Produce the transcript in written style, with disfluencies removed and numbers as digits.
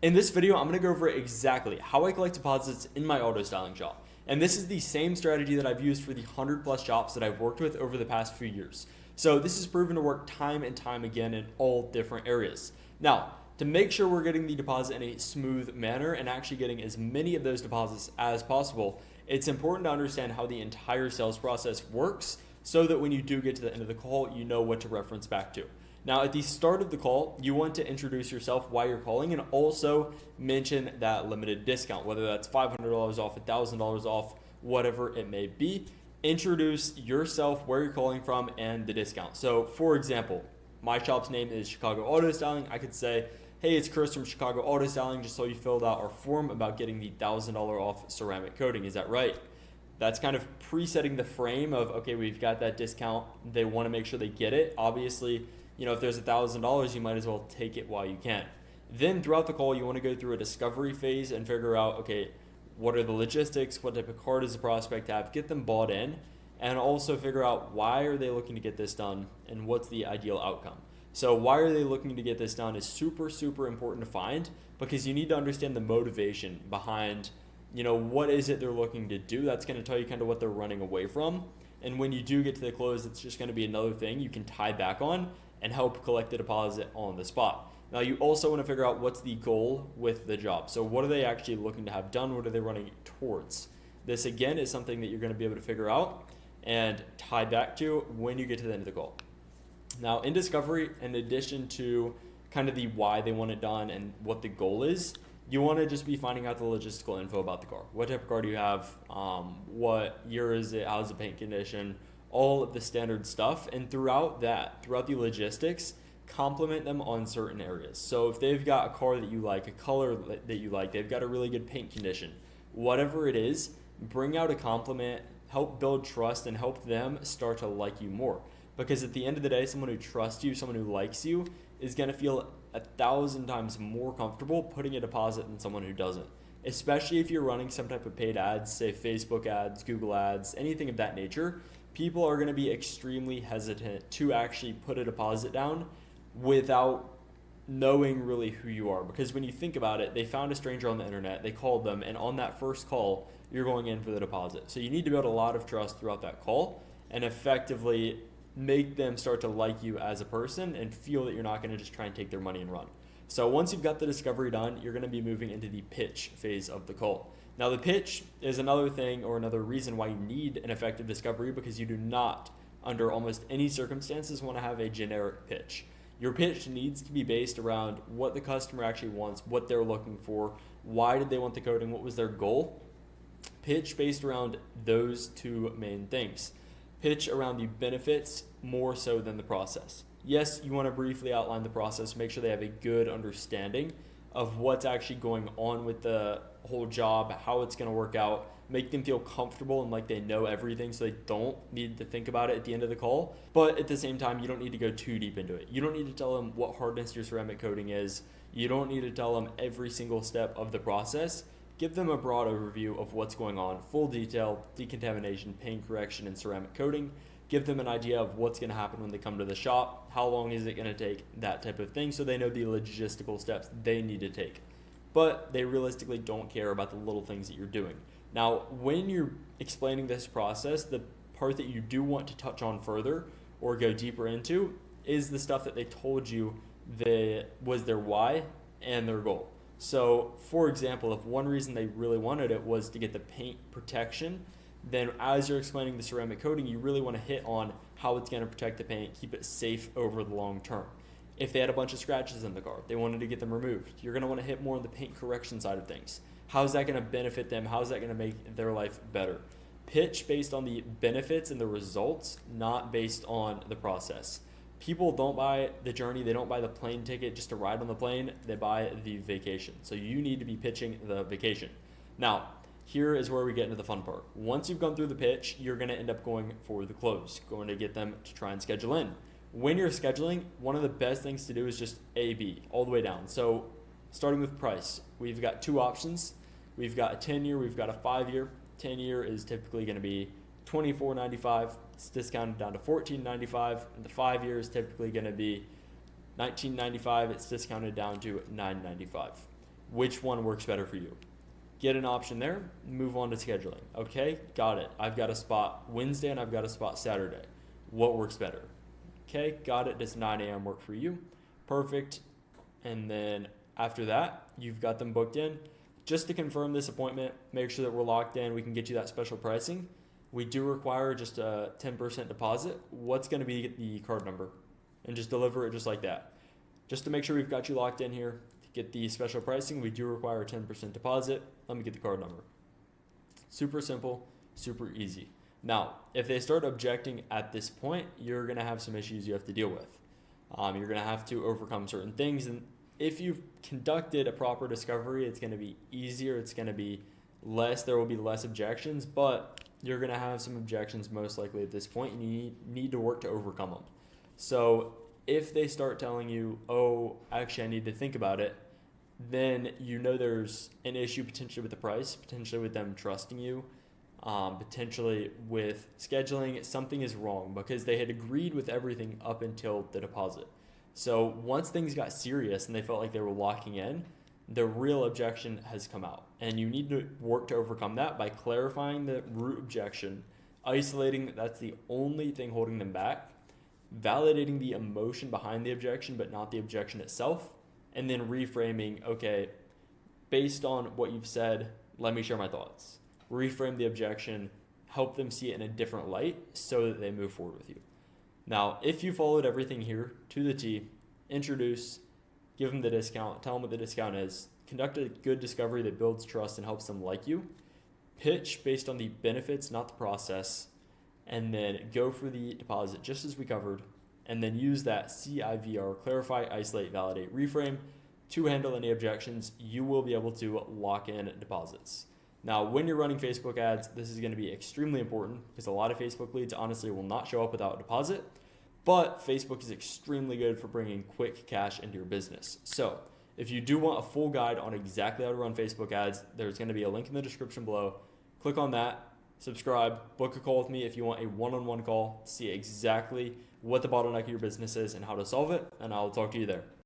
In this video, I'm going to go over exactly how I collect deposits in my auto styling shop. And this is the same strategy that I've used for the 100 plus shops that I've worked with over the past few years. So this has proven to work time and time again in all different areas. Now, to make sure we're getting the deposit in a smooth manner and actually getting as many of those deposits as possible, it's important to understand how the entire sales process works so that when you do get to the end of the call, you know what to reference back to. Now, at the start of the call, you want to introduce yourself, why you're calling, and also mention that limited discount, whether that's $500 off, $1,000 off, whatever it may be. Introduce yourself, where you're calling from, and the discount. So, for example, my shop's name is Chicago Auto Styling. I could say, hey, it's Chris from Chicago Auto Styling, just so you filled out our form about getting the $1,000 off ceramic coating. Is that right? That's kind of presetting the frame of, okay, we've got that discount. They want to make sure they get it. Obviously, if there's $1,000, you might as well take it while you can. Then throughout the call, you want to go through a discovery phase and figure out, okay, what are the logistics? What type of car does the prospect have? Get them bought in, and also figure out why are they looking to get this done and what's the ideal outcome. So why are they looking to get this done is super, super important to find, because you need to understand the motivation behind, what is it they're looking to do. That's going to tell you kind of what they're running away from. And when you do get to the close, it's just going to be another thing you can tie back on and help collect the deposit on the spot. Now, you also want to figure out what's the goal with the job. So what are they actually looking to have done? What are they running towards? This, again, is something that you're going to be able to figure out and tie back to when you get to the end of the call. Now, in discovery, in addition to kind of the why they want it done and what the goal is, you want to just be finding out the logistical info about the car. What type of car do you have? What year is it? How's the paint condition? All of the standard stuff. And throughout the logistics, compliment them on certain areas. So if they've got a car that you like, a color that you like, they've got a really good paint condition, whatever it is, bring out a compliment, help build trust, and help them start to like you more. Because at the end of the day, someone who trusts you, someone who likes you, is going to feel 1,000 times more comfortable putting a deposit than someone who doesn't. Especially if you're running some type of paid ads, say Facebook ads, Google ads, anything of that nature, people are going to be extremely hesitant to actually put a deposit down without knowing really who you are. Because when you think about it, they found a stranger on the internet, they called them, and on that first call, you're going in for the deposit. So you need to build a lot of trust throughout that call and effectively make them start to like you as a person and feel that you're not going to just try and take their money and run. So once you've got the discovery done, you're going to be moving into the pitch phase of the call. Now, the pitch is another thing or another reason why you need an effective discovery, because you do not, under almost any circumstances, want to have a generic pitch. Your pitch needs to be based around what the customer actually wants, what they're looking for, why did they want the coating, what was their goal. Pitch based around those two main things. Pitch around the benefits more so than the process. Yes, you want to briefly outline the process, make sure they have a good understanding of what's actually going on with the whole job, how it's going to work out, make them feel comfortable and like they know everything so they don't need to think about it at the end of the call. But at the same time, you don't need to go too deep into it. You don't need to tell them what hardness your ceramic coating is. You don't need to tell them every single step of the process. Give them a broad overview of what's going on, full detail, decontamination, paint correction, and ceramic coating. Give them an idea of what's going to happen when they come to the shop, how long is it going to take, that type of thing, so they know the logistical steps they need to take. But they realistically don't care about the little things that you're doing. Now, when you're explaining this process, the part that you do want to touch on further or go deeper into is the stuff that they told you that was their why and their goal. So, for example, if one reason they really wanted it was to get the paint protection, then as you're explaining the ceramic coating, you really want to hit on how it's going to protect the paint, keep it safe over the long term. If they had a bunch of scratches in the car, they wanted to get them removed, you're going to want to hit more on the paint correction side of things. How's that going to benefit them? How's that going to make their life better? Pitch based on the benefits and the results, not based on the process. People don't buy the journey, they don't buy the plane ticket just to ride on the plane, they buy the vacation. So you need to be pitching the vacation. Now, here is where we get into the fun part. Once you've gone through the pitch, you're going to end up going for the close, going to get them to try and schedule in. When you're scheduling, one of the best things to do is just A/B, all the way down. So starting with price, we've got two options. We've got a 10-year, we've got a 5-year. 10-year is typically going to be $24.95. It's discounted down to $14.95. And the 5-year is typically going to be $19.95. It's discounted down to $9.95. which one works better for you. Get an option there, move on to scheduling. Okay, got it. I've got a spot Wednesday and I've got a spot Saturday. What works better? Okay, got it. Does 9 a.m. work for you? Perfect. And then after that, you've got them booked in. Just to confirm this appointment, make sure that we're locked in. We can get you that special pricing. We do require just a 10% deposit. What's going to be the card number? And just deliver it just like that. Just to make sure we've got you locked in here. To get the special pricing, we do require a 10% deposit. Let me get the card number. Super simple, super easy. Now, if they start objecting at this point, you're going to have some issues you have to deal with. You're going to have to overcome certain things. And if you've conducted a proper discovery, it's going to be easier. It's going to be less. There will be less objections, but you're going to have some objections most likely at this point, and you need to work to overcome them. So if they start telling you, oh, actually, I need to think about it, then you know there's an issue potentially with the price, potentially with them trusting you, potentially with scheduling. Something is wrong because they had agreed with everything up until the deposit. So once things got serious and they felt like they were locking in, the real objection has come out. And you need to work to overcome that by clarifying the root objection, isolating that that's the only thing holding them back, validating the emotion behind the objection but not the objection itself, and then reframing, okay, based on what you've said, let me share my thoughts. Reframe the objection, help them see it in a different light so that they move forward with you. Now, if you followed everything here to the T, introduce, give them the discount, tell them what the discount is, conduct a good discovery that builds trust and helps them like you, pitch based on the benefits, not the process, and then go for the deposit just as we covered, and then use that CIVR, clarify, isolate, validate, reframe to handle any objections. You will be able to lock in deposits. Now, when you're running Facebook ads, this is going to be extremely important because a lot of Facebook leads honestly will not show up without a deposit, but Facebook is extremely good for bringing quick cash into your business. So if you do want a full guide on exactly how to run Facebook ads, there's going to be a link in the description below. Click on that, subscribe, book a call with me if you want a one-on-one call to see exactly what the bottleneck of your business is and how to solve it, and I'll talk to you there.